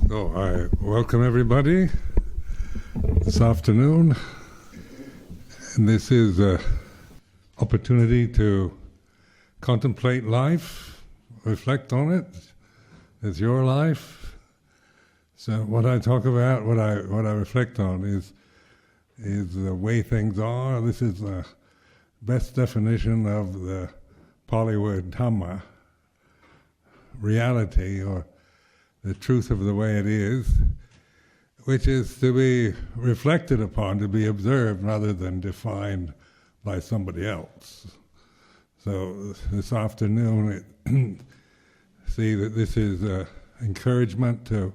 So I welcome everybody this afternoon, and this is an opportunity to contemplate life, reflect on it. It's your life. So what I talk about, what I reflect on is the way things are. This is the best definition of the Pali word Dhamma, reality, or the truth of the way it is, which is to be reflected upon, to be observed rather than defined by somebody else. So this afternoon, see that this is an encouragement to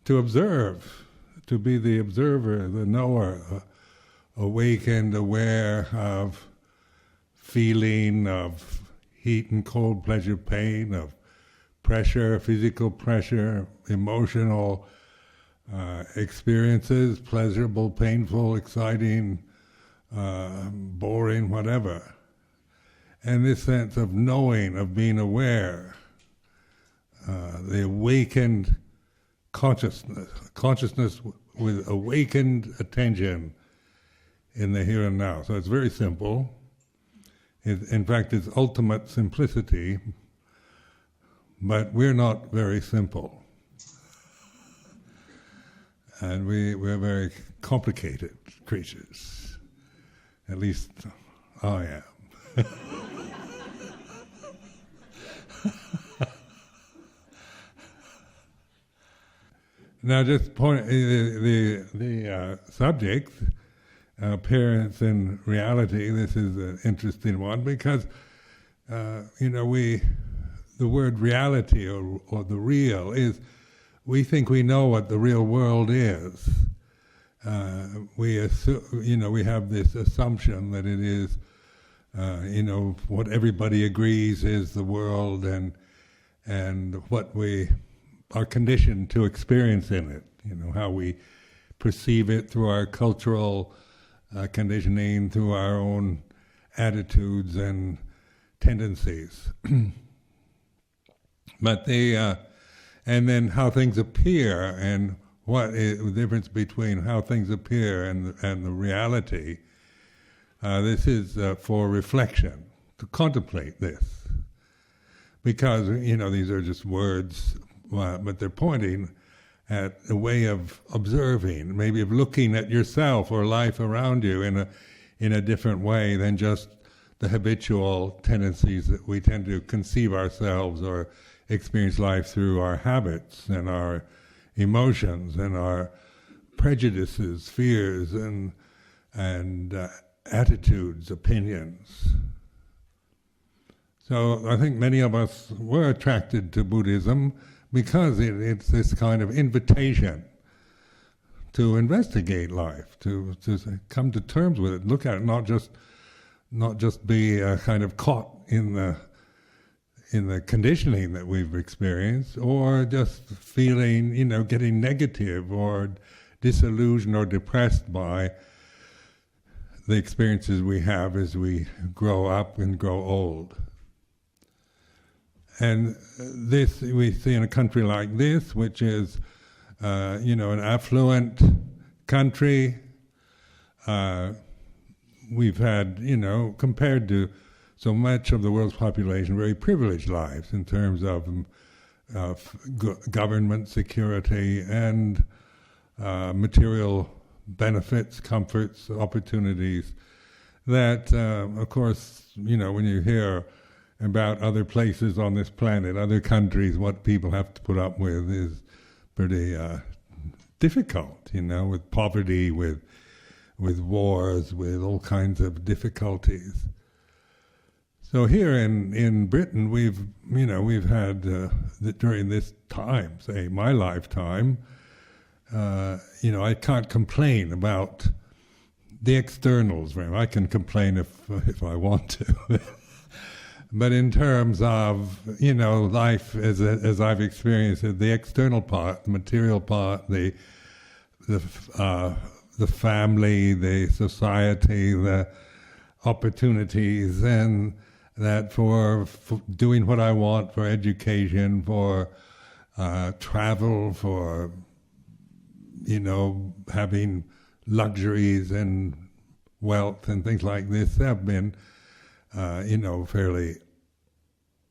observe, to be the observer, the knower, awakened, aware of feeling, of heat and cold, pleasure, pain, of pressure, physical pressure, emotional experiences, pleasurable, painful, exciting, boring, whatever. And this sense of knowing, of being aware, the awakened consciousness with awakened attention in the here and now. So it's very simple. In fact, it's ultimate simplicity. But we're not very simple, and we're very complicated creatures. At least I am. Now, just point the subject, appearance and reality. This is an interesting one because the word reality or the real is, we think we know what the real world is. We assume, we have this assumption that it is, what everybody agrees is the world, and what we are conditioned to experience in it. How we perceive it through our cultural conditioning, through our own attitudes and tendencies. But and then how things appear, and what is the difference between how things appear and the reality. This is for reflection, to contemplate this, because these are just words, but they're pointing at a way of observing, maybe of looking at yourself or life around you in a different way than just the habitual tendencies that we tend to conceive ourselves or experience life through our habits and our emotions and our prejudices, fears, and attitudes, opinions. So I think many of us were attracted to Buddhism because it's this kind of invitation to investigate life, to come to terms with it, look at it, not just be kind of caught in the conditioning that we've experienced, or just feeling, getting negative or disillusioned or depressed by the experiences we have as we grow up and grow old. And this we see in a country like this, which is, an affluent country. We've had, compared to so much of the world's population, very privileged lives in terms of government security and material benefits, comforts, opportunities that, of course, when you hear about other places on this planet, other countries, what people have to put up with is pretty difficult, with poverty, with wars, with all kinds of difficulties. So here in Britain, we've had during this time, say my lifetime, I can't complain about the externals. I can complain if I want to, but in terms of life as I've experienced it, the external part, the material part, the family, the society, the opportunities, and that for doing what I want, for education, for travel, for, having luxuries and wealth and things like this have been, fairly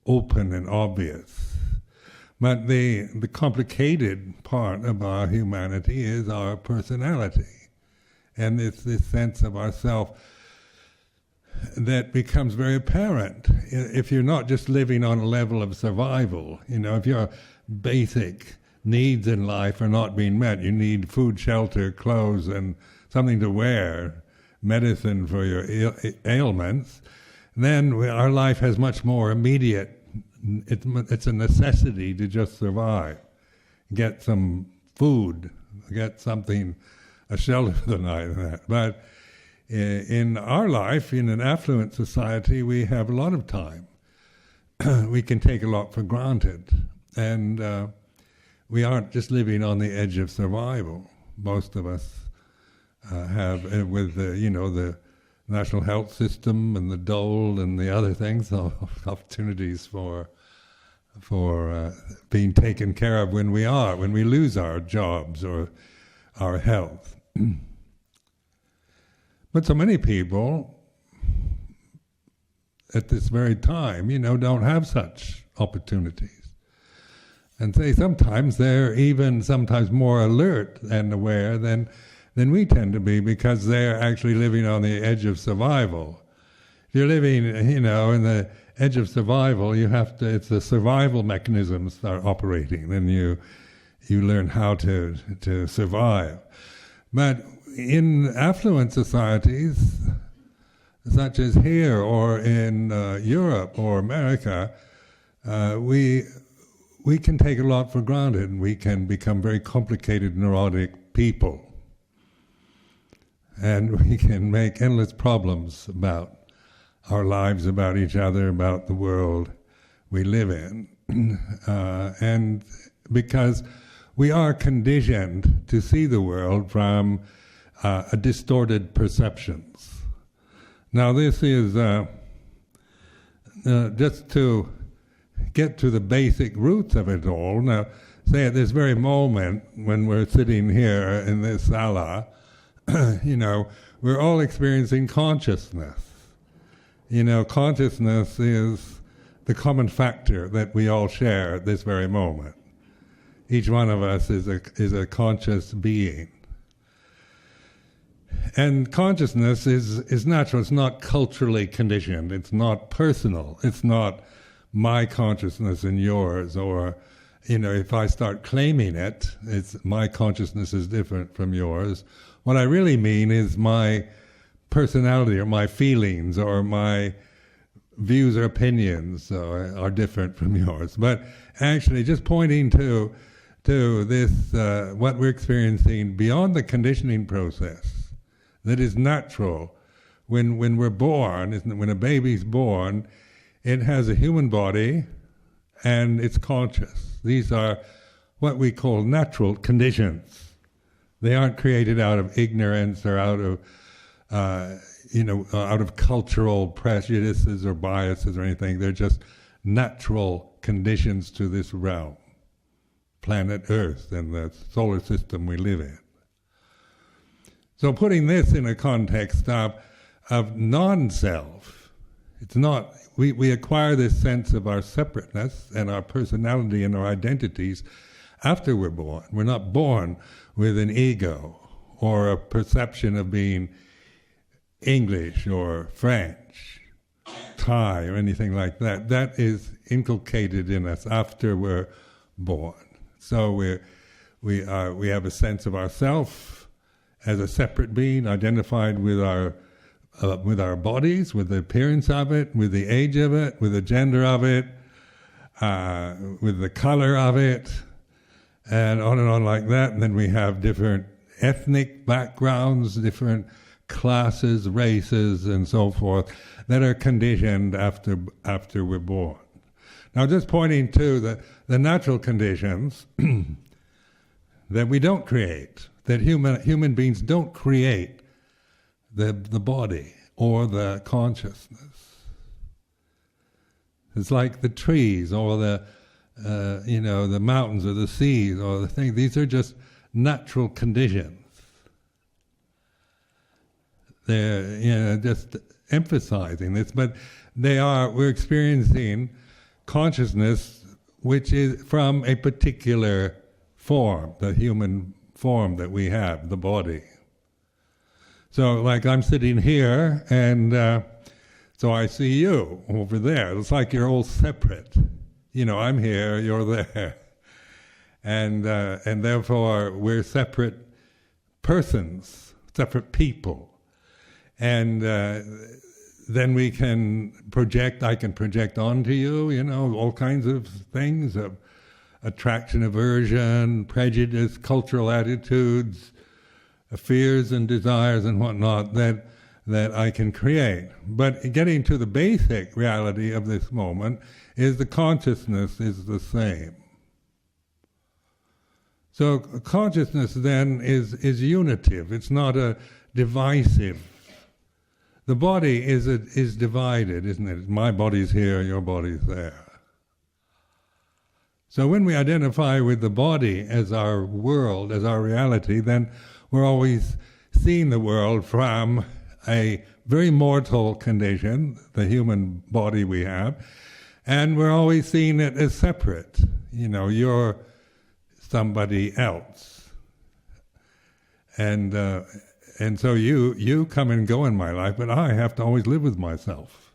open and obvious. But the complicated part of our humanity is our personality. And it's this sense of ourself that becomes very apparent if you're not just living on a level of survival. If your basic needs in life are not being met, you need food, shelter, clothes, and something to wear, medicine for your ailments, then our life has much more immediate. It's a necessity to just survive. Get some food, get something, a shelter for the night, and that. But in our life, in an affluent society, we have a lot of time. We can take a lot for granted. And we aren't just living on the edge of survival. Most of us have, with the national health system and the dole and the other things, opportunities for being taken care of when we lose our jobs or our health. But so many people at this very time, don't have such opportunities. And sometimes they're even sometimes more alert and aware than we tend to be, because they're actually living on the edge of survival. If you're living, in the edge of survival, it's the survival mechanisms that are operating, and you learn how to survive. But in affluent societies, such as here or in Europe or America, we can take a lot for granted, and we can become very complicated, neurotic people. And we can make endless problems about our lives, about each other, about the world we live in. And because we are conditioned to see the world from a distorted perceptions. Now this is just to get to the basic roots of it all. Now, say at this very moment when we're sitting here in this sala, we're all experiencing consciousness. Consciousness is the common factor that we all share at this very moment. Each one of us is a conscious being. And consciousness is natural. It's not culturally conditioned. It's not personal. It's not my consciousness and yours, or, if I start claiming it, it's my consciousness is different from yours. What I really mean is my personality or my feelings or my views or opinions are different from yours. But actually just pointing to this, what we're experiencing beyond the conditioning process that is natural. When we're born, when a baby's born, it has a human body and it's conscious. These are what we call natural conditions. They aren't created out of ignorance or out of cultural prejudices or biases or anything. They're just natural conditions to this realm, planet Earth and the solar system we live in. So putting this in a context of non-self, it's not, we acquire this sense of our separateness and our personality and our identities after we're born. We're not born with an ego or a perception of being English or French, Thai or anything like that. That is inculcated in us after we're born. So we have a sense of ourself as a separate being, identified with our bodies, with the appearance of it, with the age of it, with the gender of it, with the color of it, and on like that. And then we have different ethnic backgrounds, different classes, races, and so forth, that are conditioned after we're born. Now, just pointing to the natural conditions that we don't create, that human beings don't create the body or the consciousness. It's like the trees or the the mountains or the seas or the things. These are just natural conditions. They're just emphasizing this, but we're experiencing consciousness which is from a particular form, the human form that we have, the body. So like I'm sitting here, and so I see you over there. It's like you're all separate. I'm here, you're there. And therefore we're separate persons, separate people. And then we can project, I can project onto you, all kinds of things, of attraction, aversion, prejudice, cultural attitudes, fears and desires and whatnot that I can create. But getting to the basic reality of this moment is the consciousness is the same. So consciousness then is unitive, it's not a divisive. The body is divided, isn't it? My body's here, your body's there. So when we identify with the body as our world, as our reality, then we're always seeing the world from a very mortal condition, the human body we have, and we're always seeing it as separate. You're somebody else. And so you come and go in my life, but I have to always live with myself.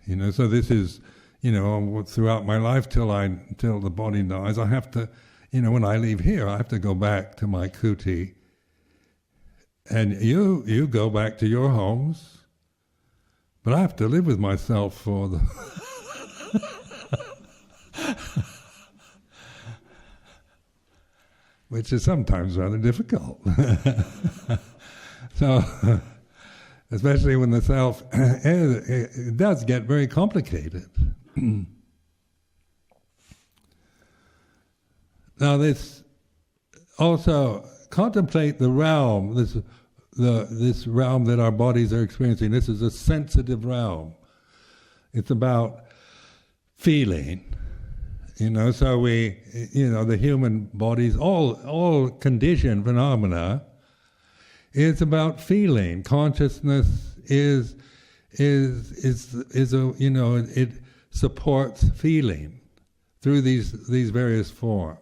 So this is, throughout my life till the body dies, I have to, when I leave here, I have to go back to my kuti. And you go back to your homes, but I have to live with myself for the... which is sometimes rather difficult. So, especially when the self, it does get very complicated. Now this, also contemplate the realm, this realm that our bodies are experiencing. This is a sensitive realm. It's about feeling. So we, the human bodies, all conditioned phenomena, is about feeling. Consciousness is it supports feeling through these various forms.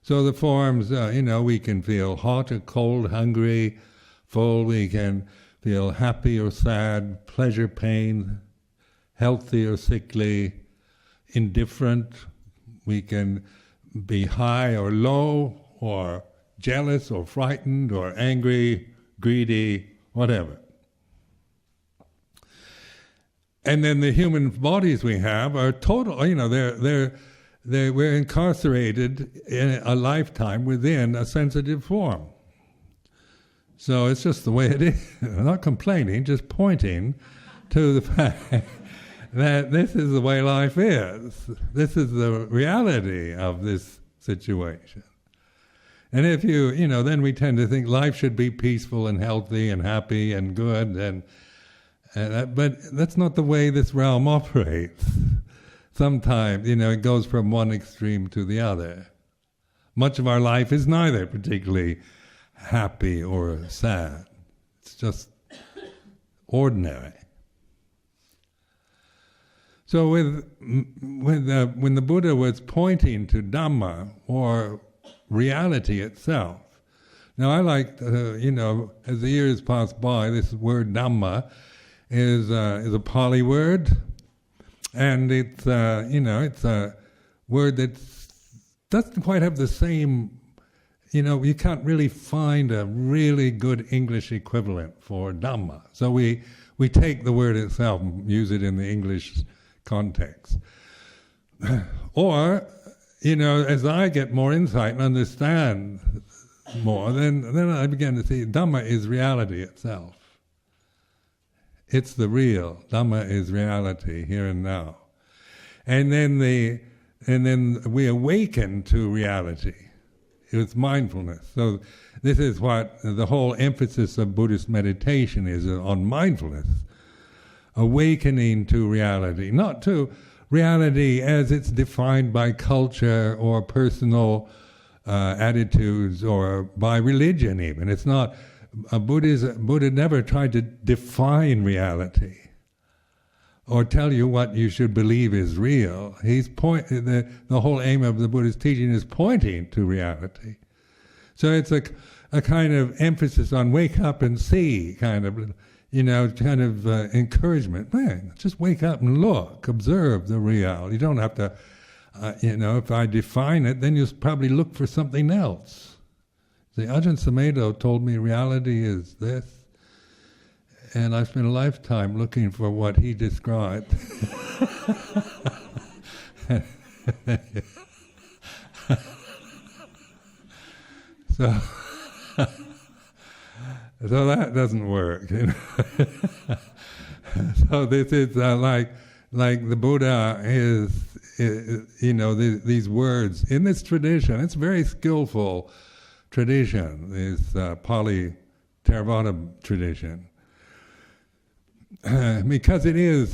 So the forms, we can feel hot or cold, hungry, full. We can feel happy or sad, pleasure, pain, healthy or sickly, indifferent. We can be high or low, or jealous or frightened or angry, greedy, whatever. And then the human bodies we have are total, we're incarcerated in a lifetime within a sensitive form. So it's just the way it is. I'm not complaining, just pointing to the fact that this is the way life is. This is the reality of this situation. And if then we tend to think life should be peaceful and healthy and happy and good, but that's not the way this realm operates. Sometimes, it goes from one extreme to the other. Much of our life is neither particularly happy or sad. It's just ordinary. So when the Buddha was pointing to Dhamma, or reality itself, now I like, as the years pass by, this word Dhamma is a Pali word, and it's a word that doesn't quite have the same, you can't really find a really good English equivalent for Dhamma. So we take the word itself and use it in the English context. Or, as I get more insight and understand more, then I begin to see Dhamma is reality itself. It's the real. Dhamma is reality, here and now. And then we awaken to reality. It's mindfulness. So this is what the whole emphasis of Buddhist meditation is, on mindfulness. Awakening to reality, not to reality as it's defined by culture or personal attitudes or by religion even. It's not, Buddha never tried to define reality or tell you what you should believe is real. The whole aim of the Buddha's teaching is pointing to reality. So it's a kind of emphasis on wake up and see, kind of encouragement. Man, just wake up and look, observe the real. You don't have to, if I define it, then you'll probably look for something else. See, Ajahn Sumedho told me reality is this, and I spent a lifetime looking for what he described. So that doesn't work. So this is like the Buddha is these words in this tradition. It's a very skillful tradition, this Pali Theravada tradition, because it is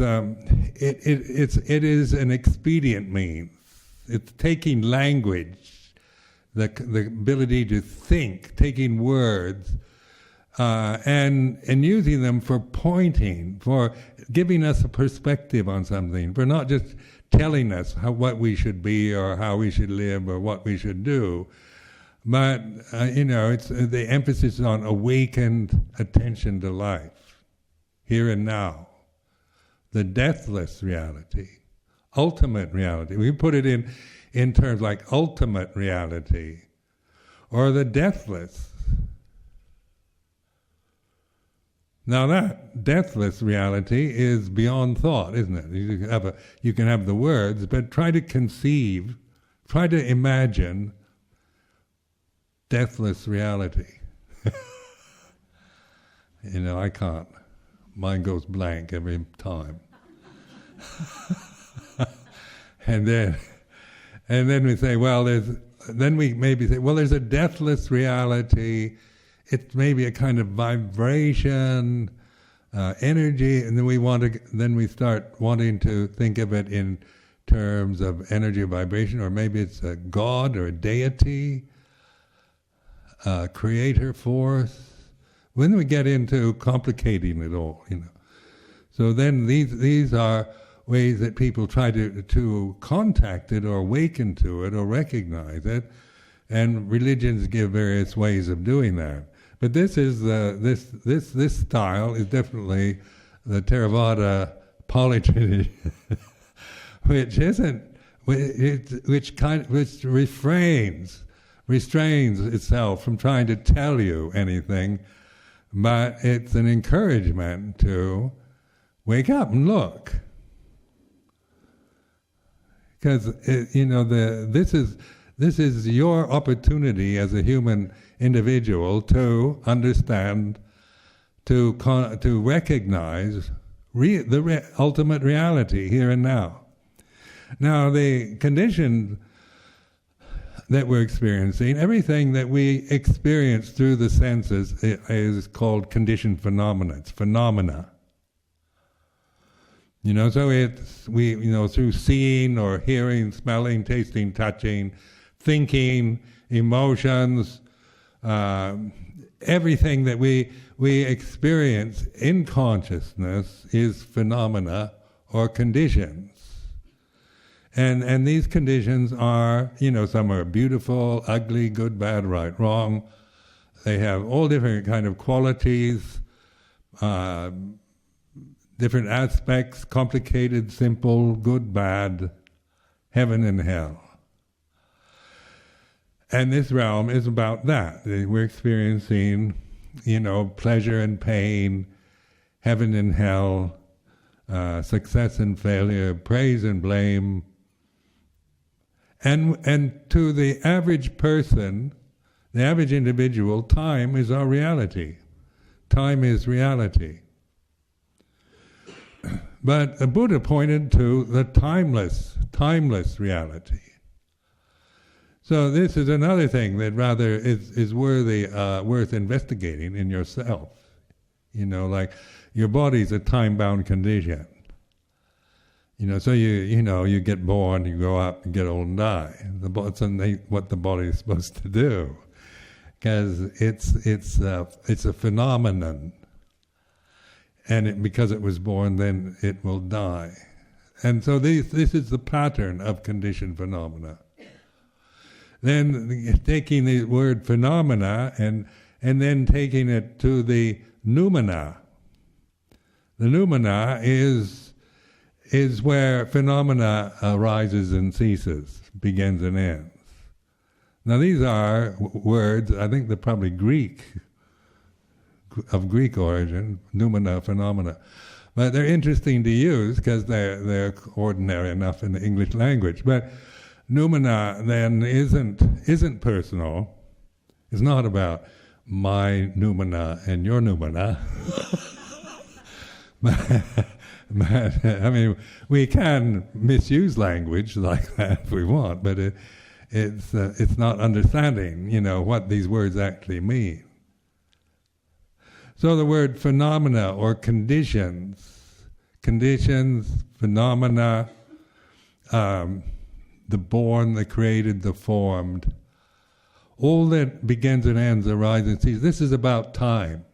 an expedient means. It's taking language, the ability to think, taking words, and using them for pointing, for giving us a perspective on something, for not just telling us what we should be or how we should live or what we should do, but it's the emphasis on awakened attention to life, here and now, the deathless reality, ultimate reality. We put it in terms like ultimate reality, or the deathless. Now that deathless reality is beyond thought, isn't it? You can have the words, but try to conceive, try to imagine deathless reality. I can't. Mine goes blank every time. and then we say, there's a deathless reality. It's maybe a kind of vibration, energy, and then we start wanting to think of it in terms of energy or vibration, or maybe it's a god or a deity, creator force. When we get into complicating it all, So then these are ways that people try to contact it or awaken to it or recognize it, and religions give various ways of doing that. But this is this style is definitely the Theravada Pali tradition, which restrains itself from trying to tell you anything, but it's an encouragement to wake up and look, because this is your opportunity as a human individual to understand, to recognize the ultimate reality here and now. Now, the condition that we're experiencing, everything that we experience through the senses is called conditioned phenomena. It's phenomena. So it's through seeing or hearing, smelling, tasting, touching, thinking, emotions, everything that we experience in consciousness is phenomena or conditions. And these conditions are, some are beautiful, ugly, good, bad, right, wrong. They have all different kind of qualities, different aspects, complicated, simple, good, bad, heaven and hell. And this realm is about that. We're experiencing, pleasure and pain, heaven and hell, success and failure, praise and blame. And to the average person, the average individual, time is our reality. Time is reality. But the Buddha pointed to the timeless reality. So this is another thing that rather is worth investigating in yourself. Like your body's a time-bound condition. So you get born, you grow up, you get old and die. It's what the body is supposed to do, because it's a phenomenon, and because it was born, then it will die. And so this is the pattern of conditioned phenomena. Then taking the word phenomena and then taking it to the noumena. The noumena is where phenomena arises and ceases, begins and ends. Now these are words, I think they're probably of Greek origin, noumena, phenomena. But they're interesting to use because they're ordinary enough in the English language. But noumena then isn't personal. It's not about my noumena and your noumena. But I mean, we can misuse language like that if we want, but it's not understanding, what these words actually mean. So the word phenomena or conditions, phenomena, the born, the created, the formed, all that begins and ends, arises and ceases. This is about time.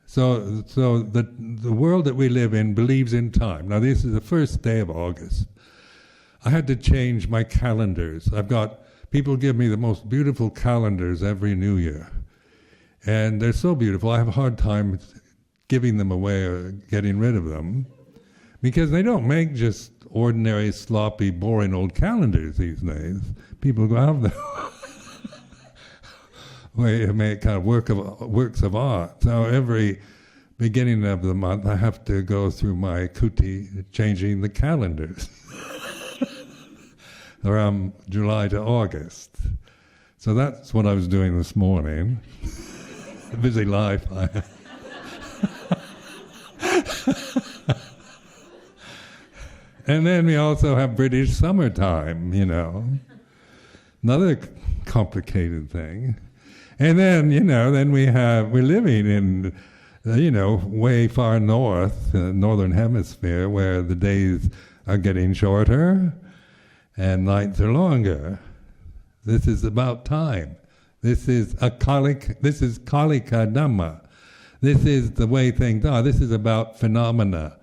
So the world that we live in believes in time. Now this is the first day of August. I had to change my calendars. People give me the most beautiful calendars every New Year. And they're so beautiful, I have a hard time giving them away or getting rid of them, because they don't make just ordinary, sloppy, boring old calendars these days. People go out there. They make kind of works of art. So every beginning of the month, I have to go through my kuti changing the calendars around July to August. So that's what I was doing this morning. A busy life I have. And then we also have British summertime, another complicated thing. And then, then we're living in, way far north, northern hemisphere, where the days are getting shorter and nights are longer. This is about time. This is kalika dhamma. This is the way things are. This is about phenomena,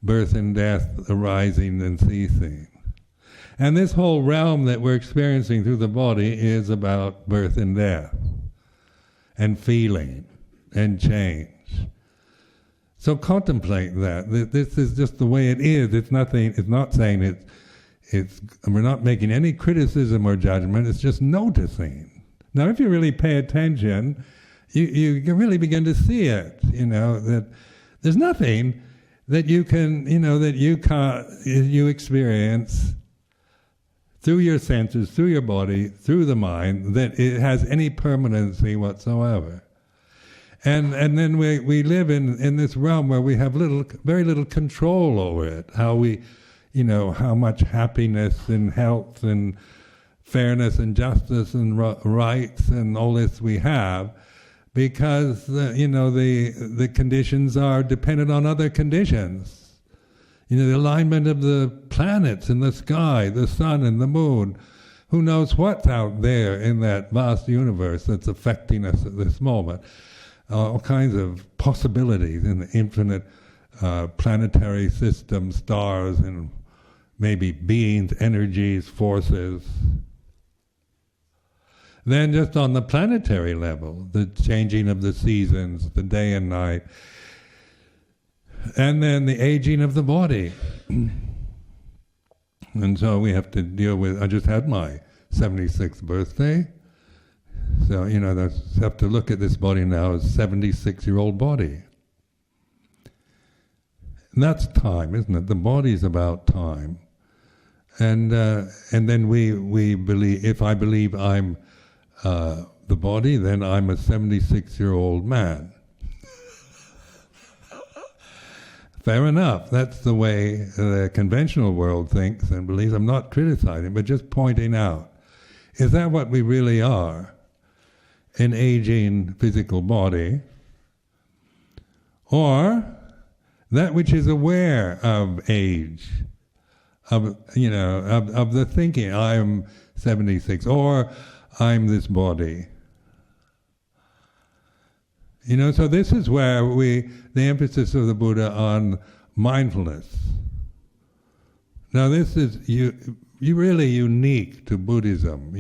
birth and death, arising and ceasing. And this whole realm that we're experiencing through the body is about birth and death, and feeling, and change. So contemplate that. This is just the way it is. It's nothing. It's not saying we're not making any criticism or judgment. It's just noticing. Now, if you really pay attention, you can really begin to see it. That there's nothing that you can, you experience through your senses, through your body, through the mind, that it has any permanency whatsoever. And then we live in this realm where we have very little control over it. How we, how much happiness and health and fairness and justice and rights and all this we have, because the conditions are dependent on other conditions. The alignment of the planets in the sky, the sun and the moon. Who knows what's out there in that vast universe that's affecting us at this moment? All kinds of possibilities in the infinite planetary system, stars, and maybe beings, energies, forces. Then just on the planetary level, the changing of the seasons, the day and night, and then the aging of the body. And so we have to deal with, I just had my 76th birthday, so I have to look at this body now as a 76-year-old body. And that's time, isn't it? The body's about time. And then we believe, if I believe I'm the body, then I'm a 76-year-old man. Fair enough, that's the way the conventional world thinks and believes. I'm not criticizing, but just pointing out. Is that what we really are? An aging physical body? Or that which is aware of age, of the thinking, I'm 76, or I'm this body. So this is where the emphasis of the Buddha on mindfulness. Now this is really unique to Buddhism.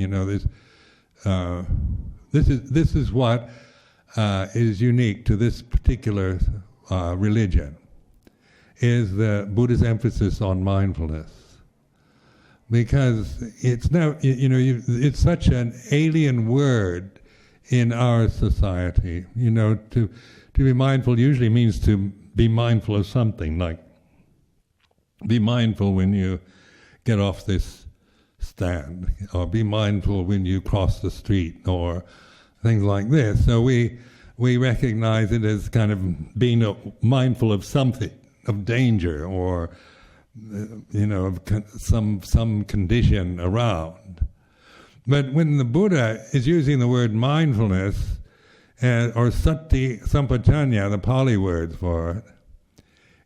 This is what is unique to this particular religion, is the Buddha's emphasis on mindfulness. Because it's now, it's such an alien word in our society. To be mindful usually means to be mindful of something, like be mindful when you get off this stand, or be mindful when you cross the street, or things like this. So we recognize it as kind of being mindful of something, of danger, or of some condition around. But when the Buddha is using the word mindfulness, or sati sampajanya, the Pali word for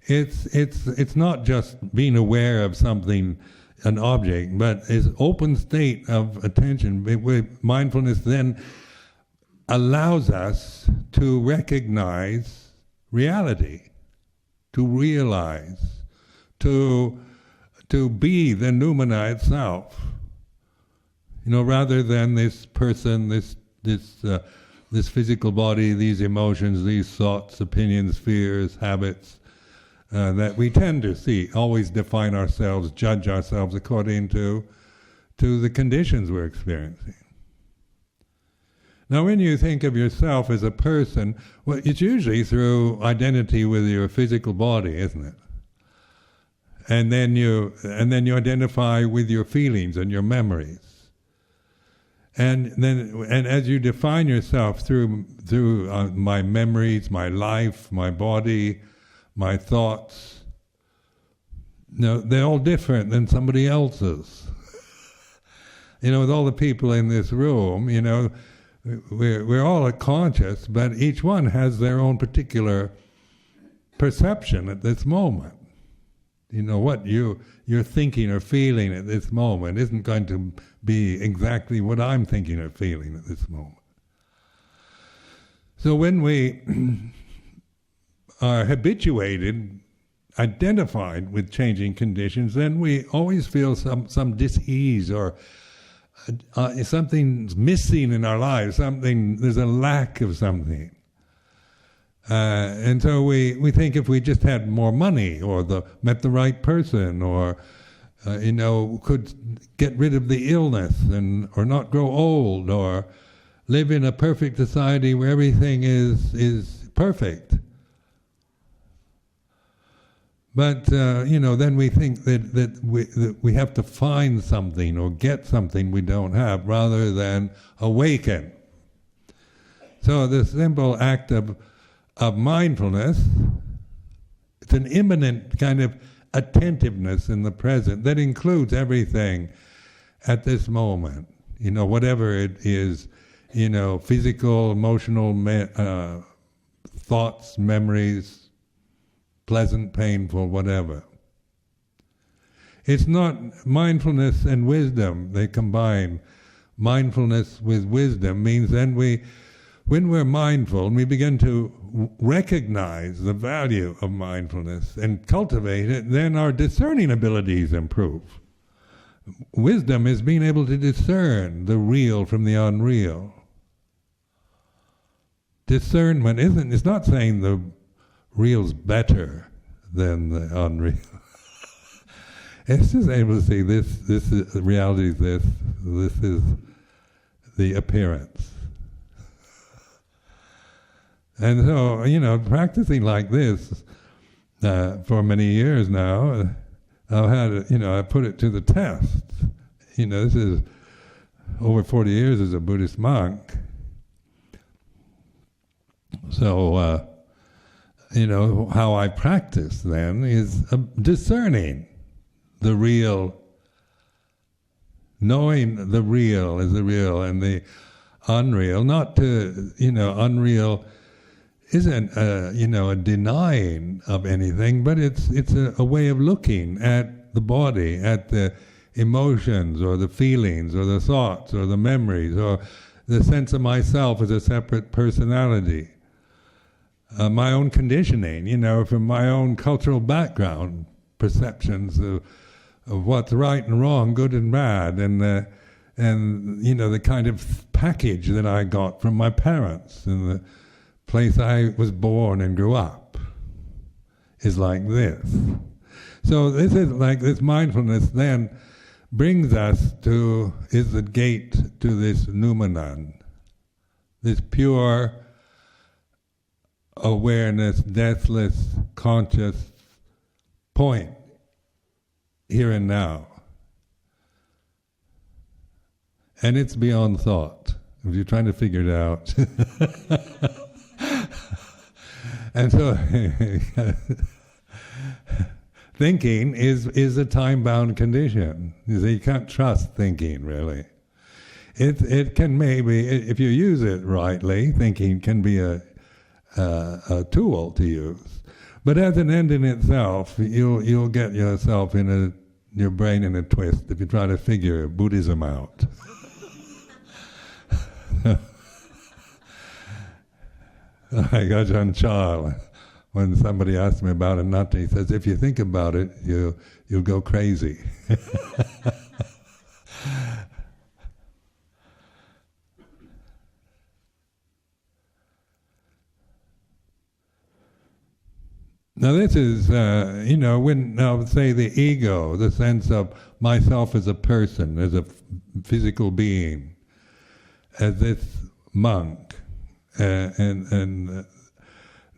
it, it's not just being aware of something, an object, but it's open state of attention. Mindfulness then allows us to recognize reality, to realize, to be the noumena itself. Rather than this person, this physical body, these emotions, these thoughts, opinions, fears, habits, that we tend to always define ourselves, judge ourselves according to the conditions we're experiencing. Now, when you think of yourself as a person, well, it's usually through identity with your physical body, isn't it? And then you identify with your feelings and your memories. And as you define yourself through my memories, my life, my body, my thoughts, they're all different than somebody else's. With all the people in this room, we're all conscious, but each one has their own particular perception at this moment. What you're thinking or feeling at this moment isn't going to be exactly what I'm thinking or feeling at this moment. So when we are habituated, identified with changing conditions, then we always feel some dis-ease, or something's missing in our lives, there's a lack of something. And so we think if we just had more money, or met the right person, or could get rid of the illness, or not grow old, or live in a perfect society where everything is perfect. But then we think that we have to find something or get something we don't have, rather than awaken. So the simple act of mindfulness, it's an immanent kind of attentiveness in the present that includes everything at this moment. Whatever it is, physical, emotional, thoughts, memories, pleasant, painful, whatever. It's not mindfulness and wisdom, they combine. Mindfulness with wisdom means then when we're mindful and we begin to recognize the value of mindfulness and cultivate it, then our discerning abilities improve. Wisdom is being able to discern the real from the unreal. Discernment it's not saying the real's better than the unreal. It's just able to see this is reality, this is the appearance. And so, practicing like this for many years now, I put it to the test. This is over 40 years as a Buddhist monk. So, how I practice then is discerning the real, knowing the real is the real and the unreal, not to, unreal isn't a denying of anything, but it's a way of looking at the body, at the emotions or the feelings or the thoughts or the memories or the sense of myself as a separate personality. My own conditioning, from my own cultural background, perceptions of what's right and wrong, good and bad, and the kind of package that I got from my parents and the place I was born and grew up is like this. So this is like this mindfulness then brings us to, is the gate to this noumenon, this pure awareness, deathless, conscious point, here and now. And it's beyond thought, if you're trying to figure it out. And so thinking is a time-bound condition. You can't trust thinking, really. It can maybe, if you use it rightly, thinking can be a tool to use. But as an end in itself, you'll get yourself your brain in a twist if you try to figure Buddhism out. Like Ajahn Chah, when somebody asked me about anatta, he says, if you think about it, you'll go crazy. Now this is, when say the ego, the sense of myself as a person, as a physical being, as this monk, and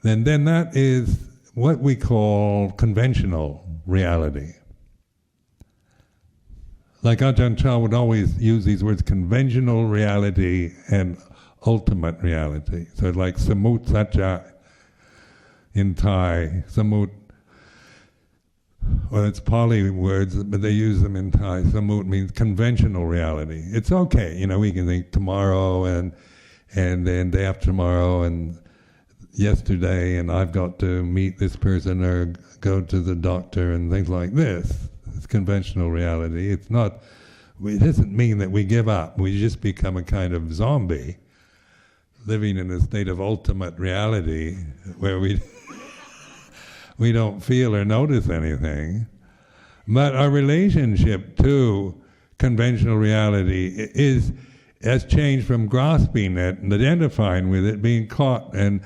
then that is what we call conventional reality. Like Ajahn Chah would always use these words, conventional reality and ultimate reality. So like samut satcha in Thai, samut, well it's Pali words, but they use them in Thai. Samut means conventional reality. It's okay, we can think tomorrow and then day after tomorrow and yesterday, and I've got to meet this person or go to the doctor and things like this. It's conventional reality. It doesn't mean that we give up. We just become a kind of zombie living in a state of ultimate reality where we don't feel or notice anything. But our relationship to conventional reality has changed from grasping it and identifying with it, being caught and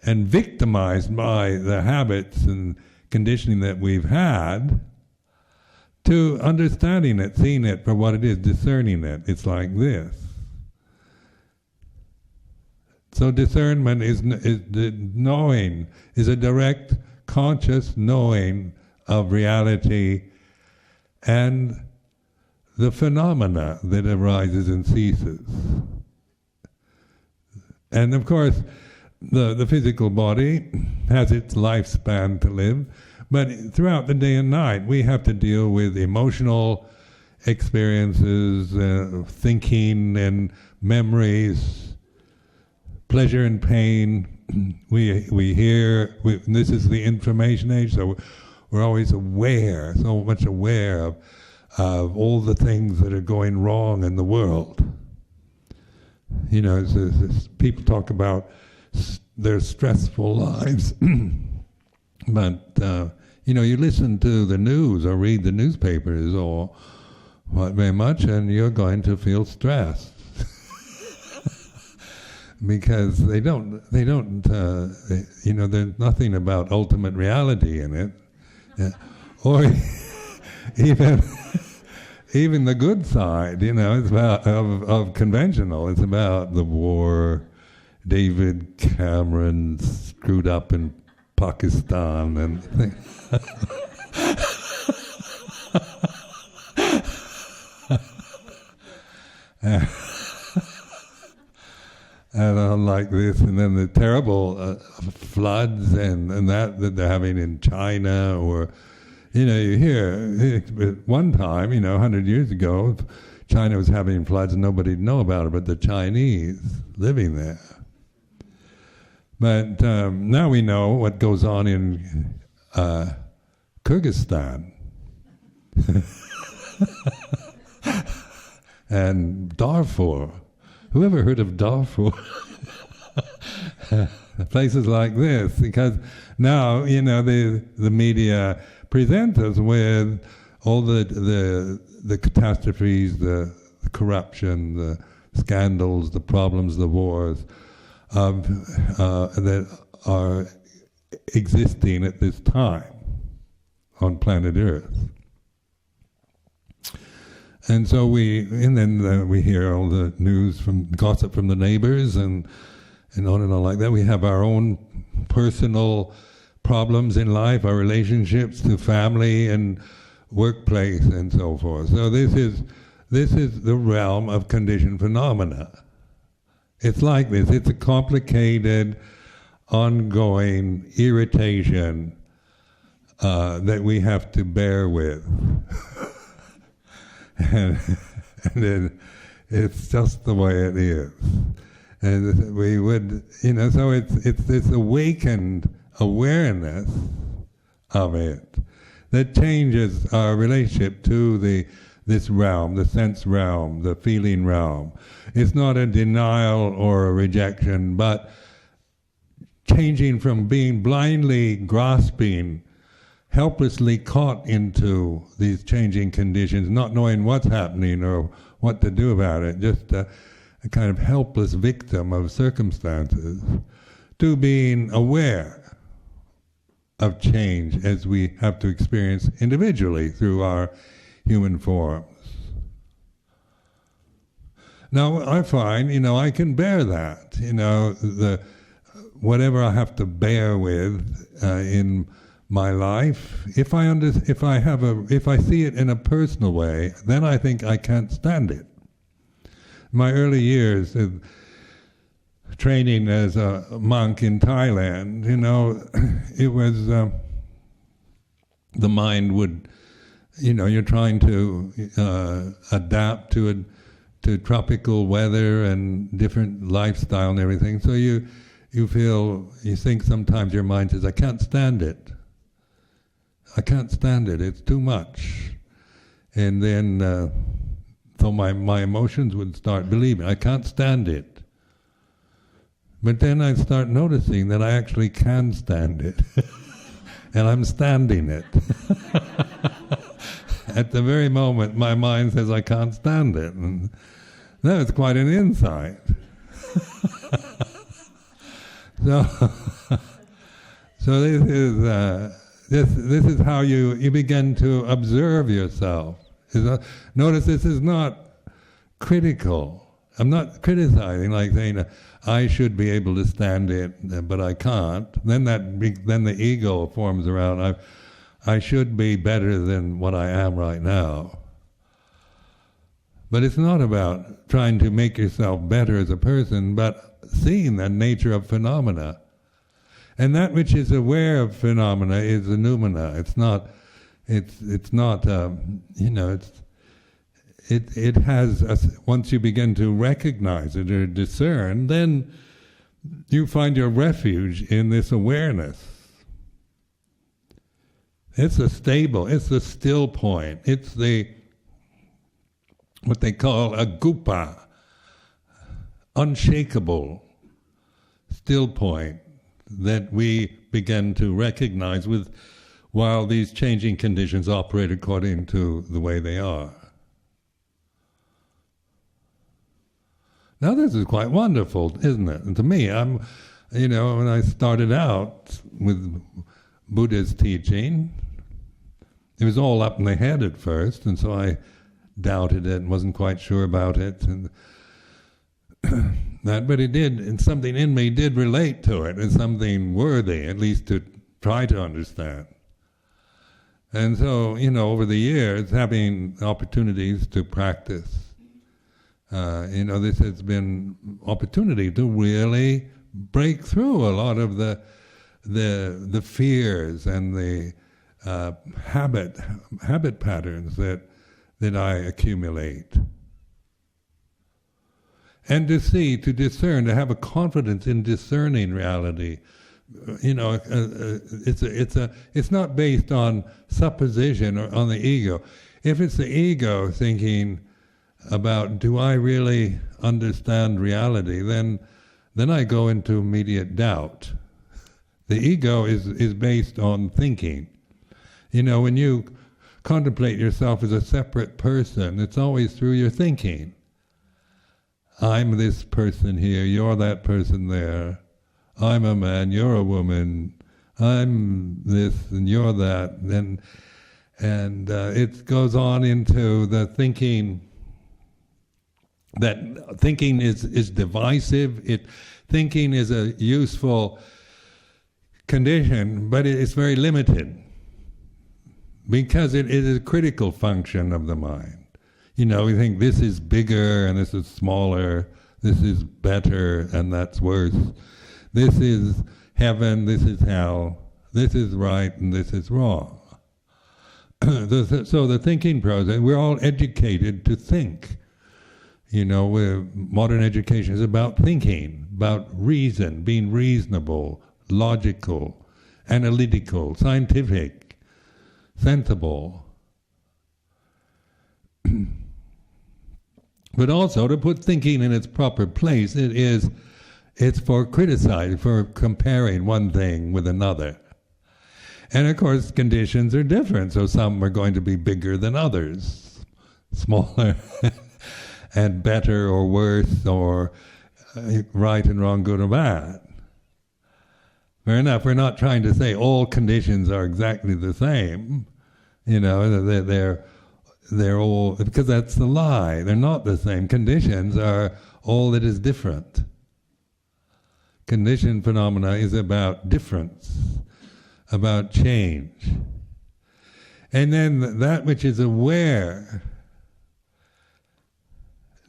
victimized by the habits and conditioning that we've had, to understanding it, seeing it for what it is, discerning it. It's like this. So discernment is the knowing, is a direct, conscious knowing of reality and the phenomena that arises and ceases. And of course, the physical body has its lifespan to live, but throughout the day and night we have to deal with emotional experiences, thinking and memories, pleasure and pain. We hear, this is the information age, so we're always aware, so much aware of all the things that are going wrong in the world. People talk about their stressful lives, but you listen to the news or read the newspapers or what very much, and you're going to feel stressed because they don't. There's nothing about ultimate reality in it, or even the good side. It's about of conventional. It's about the war. David Cameron screwed up in Pakistan and and like this, and then the terrible floods and that they're having in China, or you hear at one time, 100 years ago, China was having floods and nobody'd know about it, but the Chinese living there. But now we know what goes on in Kyrgyzstan and Darfur. Who ever heard of Darfur? Places like this, because now, you know, the media present us with all the catastrophes, the corruption, the scandals, the problems, the wars that are existing at this time on planet Earth. And so then we hear all the news from gossip from the neighbors and on and on like that. We have our own personal problems in life, our relationships to family and workplace and so forth. So this is the realm of conditioned phenomena. It's like this. It's a complicated, ongoing irritation that we have to bear with. and then it's just the way it is. And we would, you know, so it's this awakened awareness of it that changes our relationship to this realm, the sense realm, the feeling realm. It's not a denial or a rejection, but changing from being blindly grasping, helplessly caught into these changing conditions, not knowing what's happening or what to do about it, just a kind of helpless victim of circumstances, to being aware of change as we have to experience individually through our human forms. Now I find, you know, I can bear that, you know, whatever I have to bear with in my life. If I see it in a personal way, then I think I can't stand it. My early years of training as a monk in Thailand, you know, it was the mind would, you know, you're trying to adapt to tropical weather and different lifestyle and everything. So you think sometimes your mind says, I can't stand it. I can't stand it. It's too much. And then so my emotions would start believing, I can't stand it. But then I start noticing that I actually can stand it. And I'm standing it. At the very moment my mind says I can't stand it. And that is quite an insight. So this is how you begin to observe yourself. Notice this is not critical. I'm not criticizing, like saying I should be able to stand it, but I can't. Then the ego forms around. I should be better than what I am right now. But it's not about trying to make yourself better as a person, but seeing the nature of phenomena. And that which is aware of phenomena is the noumena. It's not. You know. It has. Once you begin to recognize it or discern, then you find your refuge in this awareness. It's the still point. It's what they call a gupa, unshakable still point that we begin to recognize while these changing conditions operate according to the way they are. Now this is quite wonderful, isn't it? And to me, when I started out with Buddha's teaching, it was all up in the head at first, and so I doubted it and wasn't quite sure about it, and but it did, and something in me did relate to it as something worthy, at least to try to understand. And so, over the years, having opportunities to practice, this has been opportunity to really break through a lot of the fears and the habit patterns that I accumulate. and to see, to discern, to have a confidence in discerning reality. It's not based on supposition or on the ego. If it's the ego thinking about, do I really understand reality, then I go into immediate doubt. The ego is based on thinking. When you contemplate yourself as a separate person, it's always through your thinking. I'm this person here, you're that person there. I'm a man, you're a woman. I'm this and you're that. And it goes on into the thinking, that thinking is divisive. Thinking is a useful condition, but it's very limited, because it is a critical function of the mind. We think this is bigger and this is smaller, this is better and that's worse, this is heaven, this is hell, this is right and this is wrong. So the thinking process, we're all educated to think. Modern education is about thinking, about reason, being reasonable, logical, analytical, scientific, sensible. But also to put thinking in its proper place, it's for criticizing, for comparing one thing with another. And of course conditions are different, so some are going to be bigger than others, smaller and better or worse, or right and wrong, good or bad. Fair enough, we're not trying to say all conditions are exactly the same, they're all, because that's the lie. They're not the same. Conditions are all that is different. Conditioned phenomena is about difference, about change. And then that which is aware.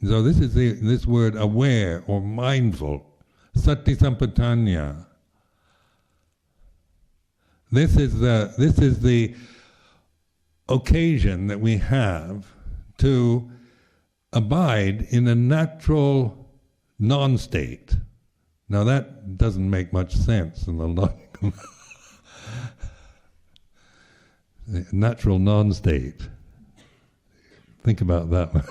So this is this word aware or mindful, sati sampatanya. This is the occasion that we have to abide in a natural non-state. Now that doesn't make much sense in the logical natural non-state. Think about that one.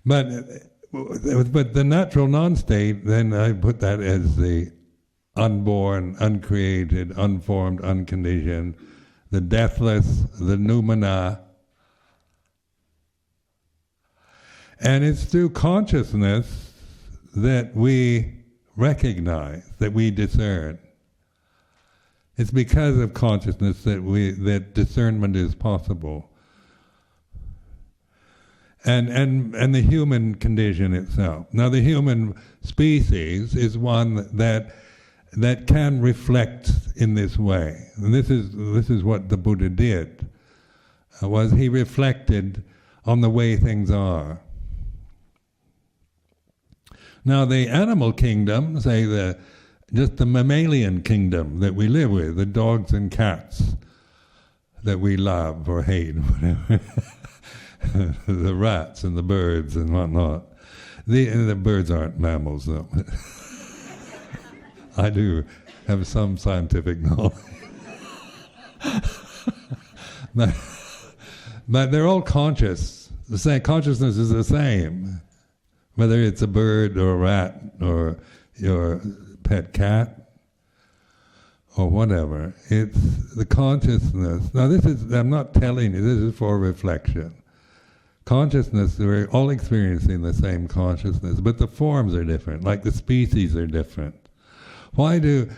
But the natural non-state, then I put that as the unborn, uncreated, unformed, unconditioned, the deathless, the noumena. And it's through consciousness that we recognize, that we discern. It's because of consciousness that discernment is possible. And the human condition itself. Now the human species is one that can reflect in this way. And this is what the Buddha did, was he reflected on the way things are. Now the animal kingdom, say just the mammalian kingdom that we live with, the dogs and cats that we love or hate, whatever, the rats and the birds and whatnot. The birds aren't mammals though. I do have some scientific knowledge. But they're all conscious. The same consciousness is the same. Whether it's a bird or a rat or your pet cat or whatever, it's the consciousness. Now I'm not telling you, this is for reflection. Consciousness, we're all experiencing the same consciousness, but the forms are different, like the species are different. Why do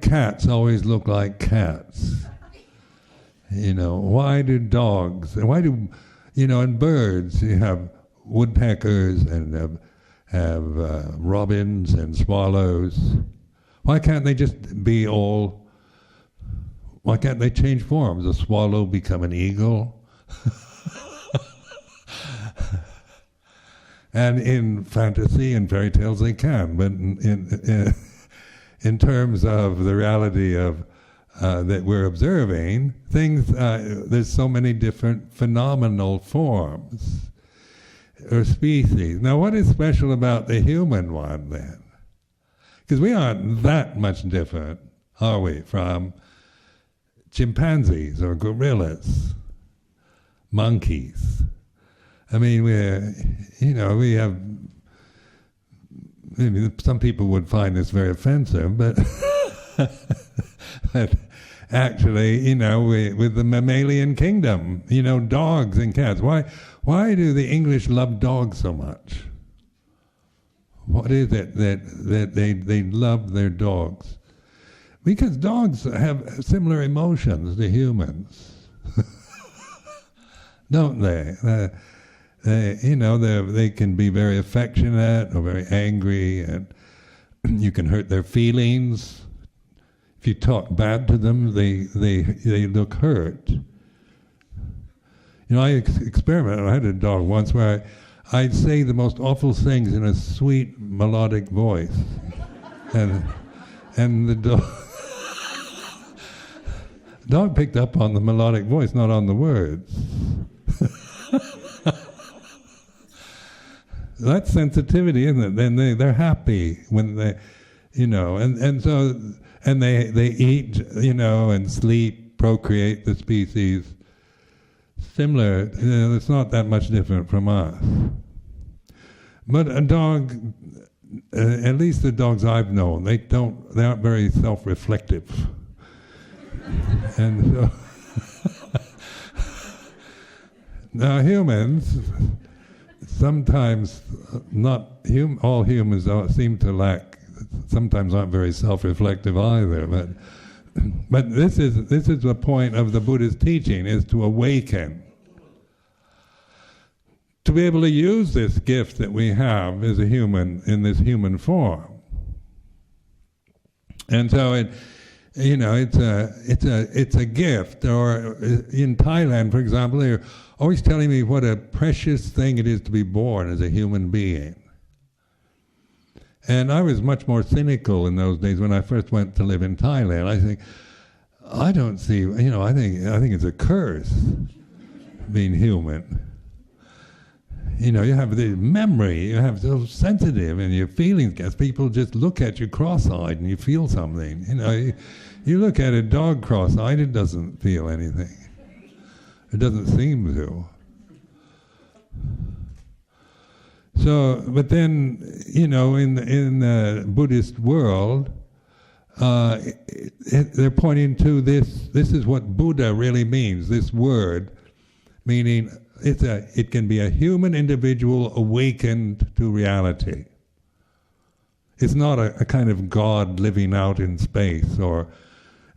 cats always look like cats? Why do dogs, and why do, and birds, you have woodpeckers and have robins and swallows. Why can't they just be all, why can't they change forms? A swallow become an eagle? And in fantasy and fairy tales they can, but in terms of the reality of that we're observing, things, there's so many different phenomenal forms or species. Now, what is special about the human one then? Because we aren't that much different, are we, from chimpanzees or gorillas, monkeys. I mean, we have, maybe some people would find this very offensive, but but actually, with the mammalian kingdom, dogs and cats. Why do the English love dogs so much? What is it that they love their dogs? Because dogs have similar emotions to humans, don't they? They can be very affectionate or very angry, and you can hurt their feelings. If you talk bad to them, they look hurt. I experimented. I had a dog once where I'd say the most awful things in a sweet melodic voice, and the dog picked up on the melodic voice, not on the words. That's sensitivity, isn't it? Then they're happy when they, and they eat, and sleep, procreate the species. Similar, it's not that much different from us. But a dog, at least the dogs I've known, they aren't very self-reflective. And so now humans, sometimes all humans seem to lack, sometimes aren't very self-reflective either, but this is the point of the Buddha's teaching, is to awaken, to be able to use this gift that we have as a human in this human form. And so it's a gift. Or in Thailand, for example, they're always telling me what a precious thing it is to be born as a human being. And I was much more cynical in those days when I first went to live in Thailand. I think, I don't see, I think it's a curse being human. You have the memory, you have so sensitive, and your feelings get, people just look at you cross-eyed and you feel something. You look at a dog cross-eyed, it doesn't feel anything. It doesn't seem to. So, but then, in the Buddhist world, they're pointing to this is what Buddha really means, this word, meaning it can be a human individual awakened to reality. It's not a kind of God living out in space or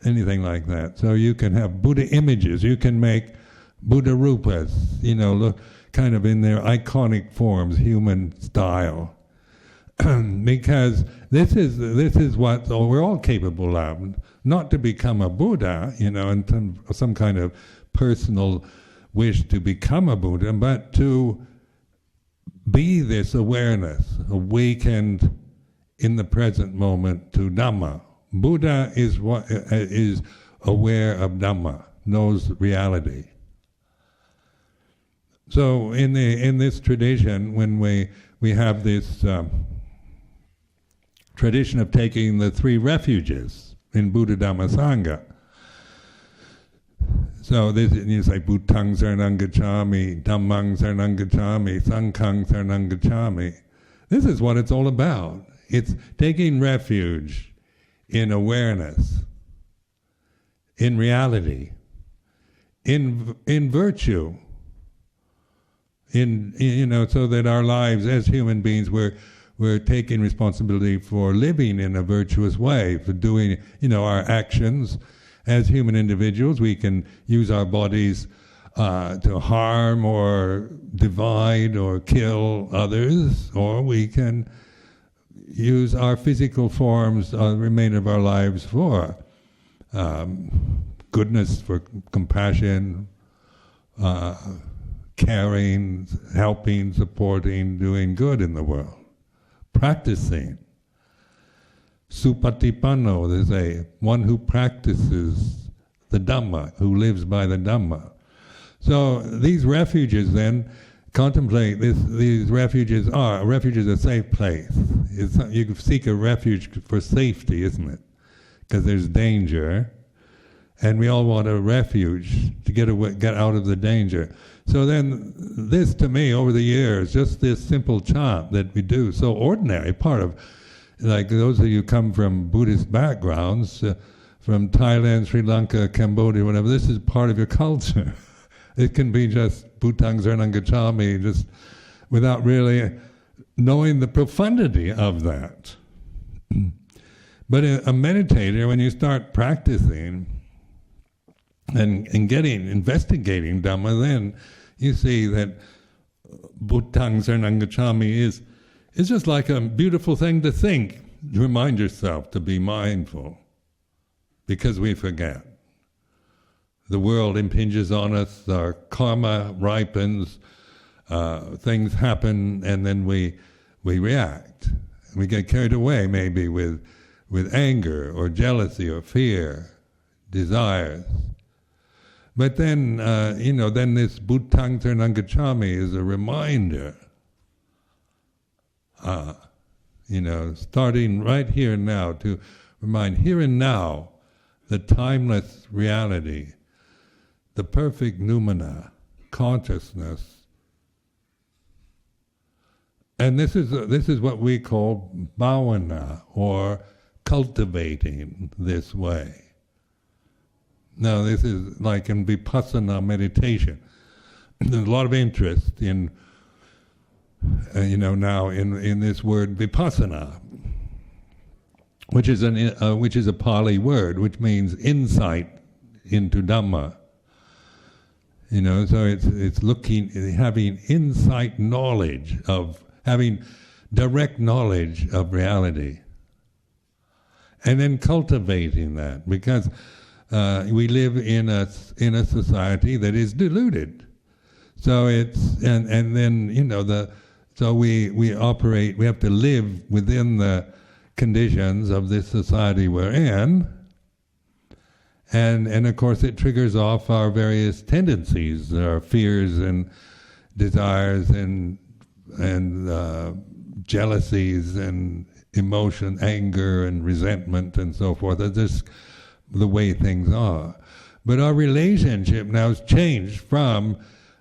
anything like that. So you can have Buddha images, you can make Buddha rupas, look kind of in their iconic forms, human style. Because this is what we're all capable of, not to become a Buddha, and some kind of personal wish to become a Buddha, but to be this awareness, awakened in the present moment to Dhamma. Buddha is aware of Dhamma, knows reality. So in this tradition, when we have this tradition of taking the three refuges in Buddha Dhamma Sangha. So you say Buddhaṃ Saranam Gacchāmi, Dhammāṃ Saranam Gacchāmi, Sanghaṃ Saranam Gacchāmi. This is what it's all about. It's taking refuge in awareness, in reality, in virtue, so that our lives as human beings, we're taking responsibility for living in a virtuous way, for doing, our actions. As human individuals, we can use our bodies to harm or divide or kill others, or we can use our physical forms the remainder of our lives for goodness, for compassion, caring, helping, supporting, doing good in the world, practicing. Supatipanno, they say, one who practices the Dhamma, who lives by the Dhamma. So these refuges then, contemplate these refuges are, a refuge is a safe place. You seek a refuge for safety, isn't it? Because there's danger, and we all want a refuge to get out of the danger. So then this, to me, over the years, just this simple chant that we do, so ordinary, part of, like those of you who come from Buddhist backgrounds, from Thailand, Sri Lanka, Cambodia, whatever, this is part of your culture. It can be just Bhutang Saranam Gacchami, just without really knowing the profundity of that. But a meditator, when you start practicing and investigating Dhamma, then you see that Bhutang Saranam Gacchami is just like a beautiful thing to think. Remind yourself to be mindful, because we forget. The world impinges on us, our karma ripens, things happen, and then we react. We get carried away maybe with anger or jealousy or fear, desires. But then, then this Bhutang Saranam Gacchami is a reminder, starting right here and now, to remind here and now the timeless reality, the perfect noumena, consciousness. And this is what we call bhavana, or cultivating this way. Now this is like in Vipassana meditation. There's a lot of interest in, now in this word Vipassana, which is a Pali word, which means insight into Dhamma. So it's having insight knowledge having direct knowledge of reality, and then cultivating that, because we live in a society that is deluded. So we operate. We have to live within the conditions of this society we're in. And of course it triggers off our various tendencies, our fears and desires and jealousies and emotion, anger and resentment and so forth. That's just the way things are. But our relationship now has changed from,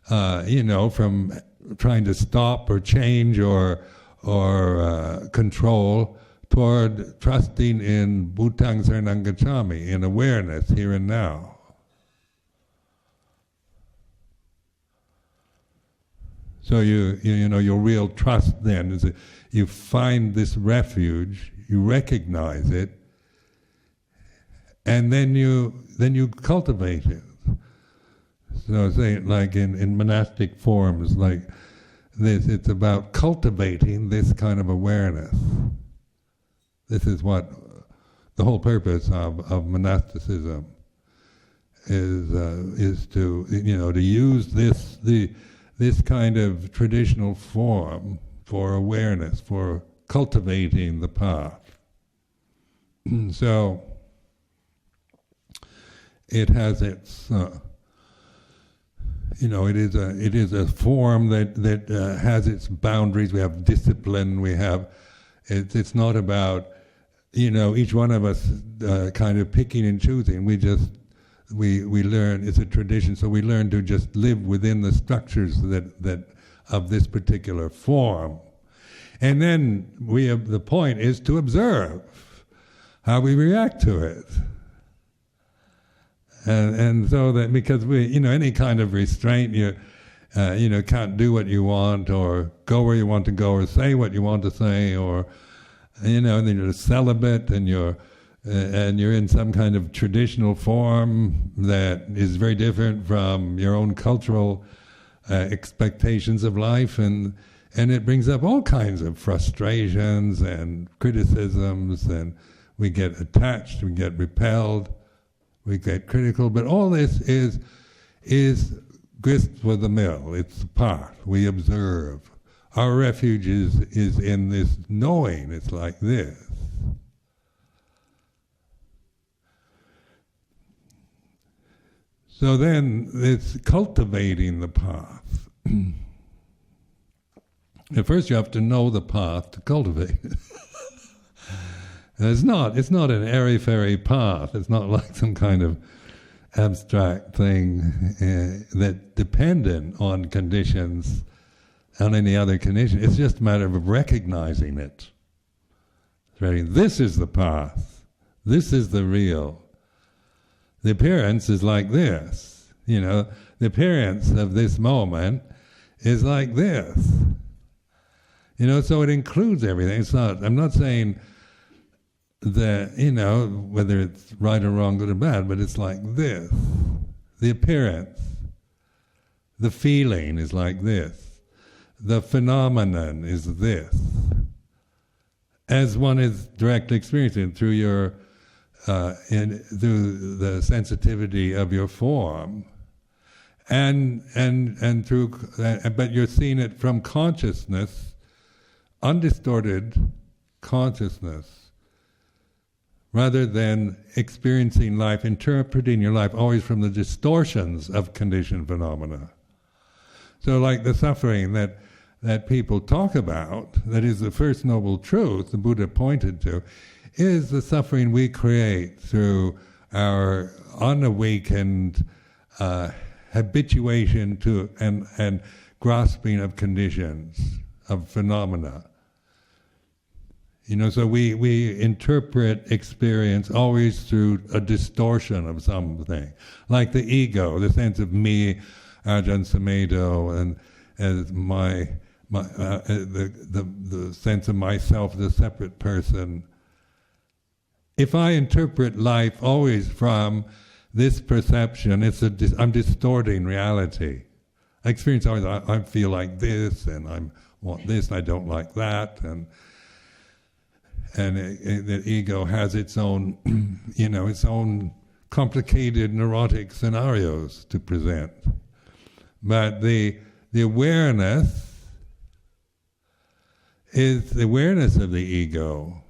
from trying to stop or change or control, toward trusting in Bhutang Saranam Gacchami, in awareness here and now. So your real trust then is that you find this refuge, you recognize it, and then you cultivate it. So say like in monastic forms like this, it's about cultivating this kind of awareness. This is what the whole purpose of monasticism is to use this kind of traditional form for awareness, for cultivating the path. So it has its it is a form that has its boundaries. We have discipline. We have it's not about each one of us kind of picking and choosing. We learn. It's a tradition, so we learn to just live within the structures that of this particular form, and then the point is to observe how we react to it. And so that, because any kind of restraint, you can't do what you want, or go where you want to go, or say what you want to say, or and then you're celibate, and you're in some kind of traditional form that is very different from your own cultural expectations of life, and it brings up all kinds of frustrations and criticisms, and we get attached, we get repelled, we get critical, but all this is grist for the mill. It's the path. We observe. Our refuge is in this knowing. It's like this. So then it's cultivating the path. At first you have to know the path to cultivate it. It's not an airy-fairy path. It's not like some kind of abstract thing that's dependent on conditions, on any other condition. It's just a matter of recognizing it. This is the path. This is the real. The appearance is like this. The appearance of this moment is like this. So it includes everything. I'm not saying that, whether it's right or wrong, good or bad, but it's like this. The appearance, the feeling is like this. The phenomenon is this. As one is directly experiencing through your, through the sensitivity of your form, and through, but you're seeing it from consciousness, undistorted consciousness, rather than experiencing life, interpreting your life always from the distortions of conditioned phenomena. So like the suffering that people talk about, that is the first noble truth the Buddha pointed to, is the suffering we create through our unawakened habituation to and grasping of conditions, of phenomena. So we interpret experience always through a distortion of something, like the ego, the sense of me, Ajahn Sumedho, and as the sense of myself as a separate person. If I interpret life always from this perception, I'm distorting reality. I experience always, I feel like this, and I want this, and I don't like that, and the ego has its own, its own complicated neurotic scenarios to present. But the awareness is the awareness of the ego.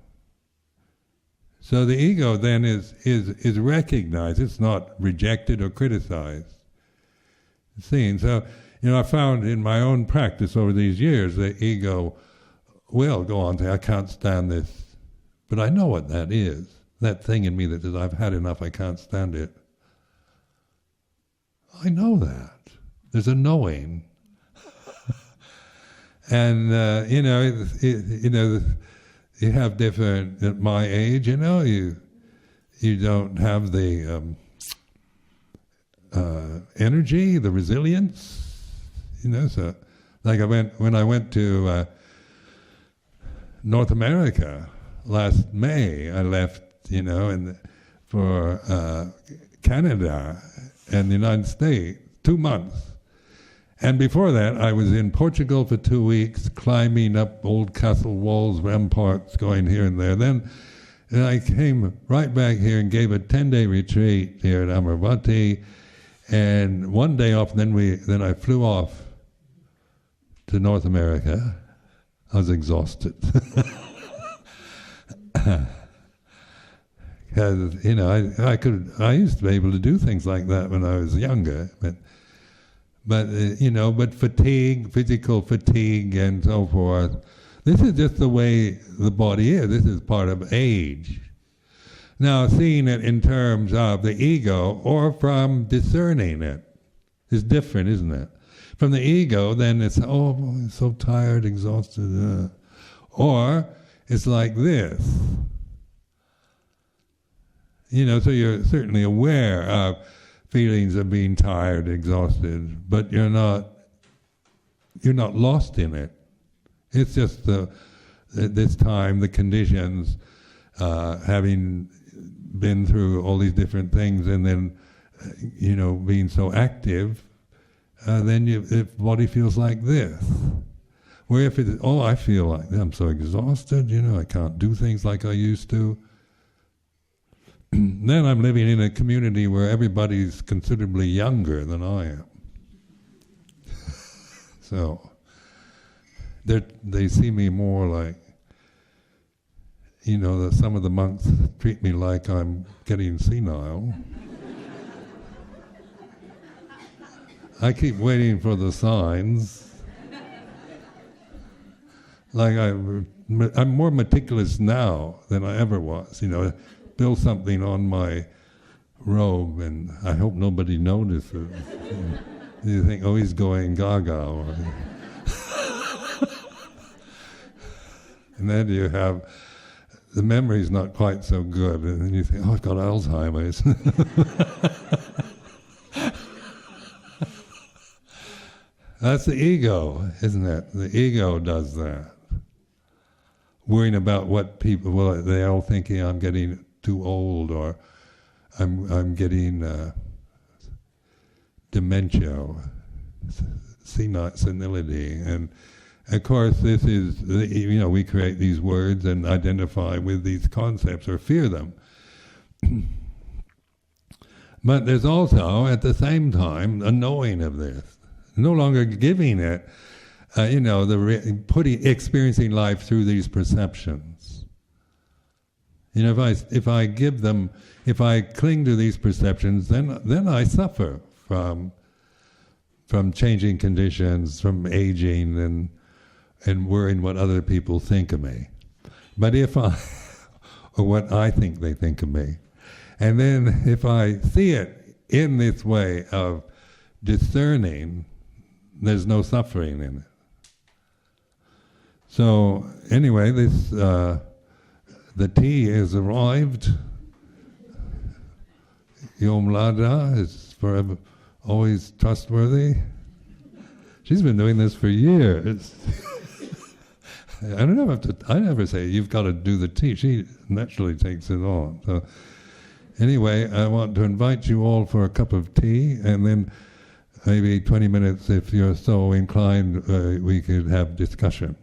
So the ego then is recognized. It's not rejected or criticized. It's seen. So I found in my own practice over these years, the ego will go on to say, I can't stand this. But I know what that is. That thing in me that says, I've had enough, I can't stand it. I know that. There's a knowing. And, you have different, at my age, you don't have the energy, the resilience, so, like when I went to North America, last May, I left, for Canada and the United States, 2 months. And before that, I was in Portugal for 2 weeks, climbing up old castle walls, ramparts, going here and there. Then I came right back here and gave a 10-day retreat here at Amaravati, and 1 day off, then I flew off to North America. I was exhausted. Because I used to be able to do things like that when I was younger, but fatigue, physical fatigue, and so forth. This is just the way the body is. This is part of age. Now, seeing it in terms of the ego or from discerning it is different, isn't it? From the ego, then it's I'm so tired, exhausted, or it's like this. So you're certainly aware of feelings of being tired, exhausted, but you're not lost in it. It's just this time, the conditions, having been through all these different things, and then, being so active, then the body feels like this. Where if it's, I feel like I'm so exhausted, I can't do things like I used to. Then I'm living in a community where everybody's considerably younger than I am. So they see me more like, some of the monks treat me like I'm getting senile. I keep waiting for the signs. Like I'm more meticulous now than I ever was. Build something on my robe, and I hope nobody notices. You think, oh, he's going gaga. And then you have, the memory's not quite so good, and then you think, oh, I've got Alzheimer's. That's the ego, isn't it? The ego does that. Worrying about what people, well, they're all thinking I'm getting too old, or I'm getting dementia, senility, and of course this is, we create these words and identify with these concepts or fear them. But there's also, at the same time, a knowing of this. No longer giving it, experiencing life through these perceptions. If I give them, if I cling to these perceptions, then I suffer from changing conditions, from aging, and worrying what other people think of me. But or what I think they think of me. And then if I see it in this way of discerning, there's no suffering in it. So anyway, the tea has arrived. Yom Lada is forever, always trustworthy. She's been doing this for years. I never say, you've got to do the tea. She naturally takes it on. So anyway, I want to invite you all for a cup of tea, and then maybe 20 minutes, if you're so inclined, we could have discussion.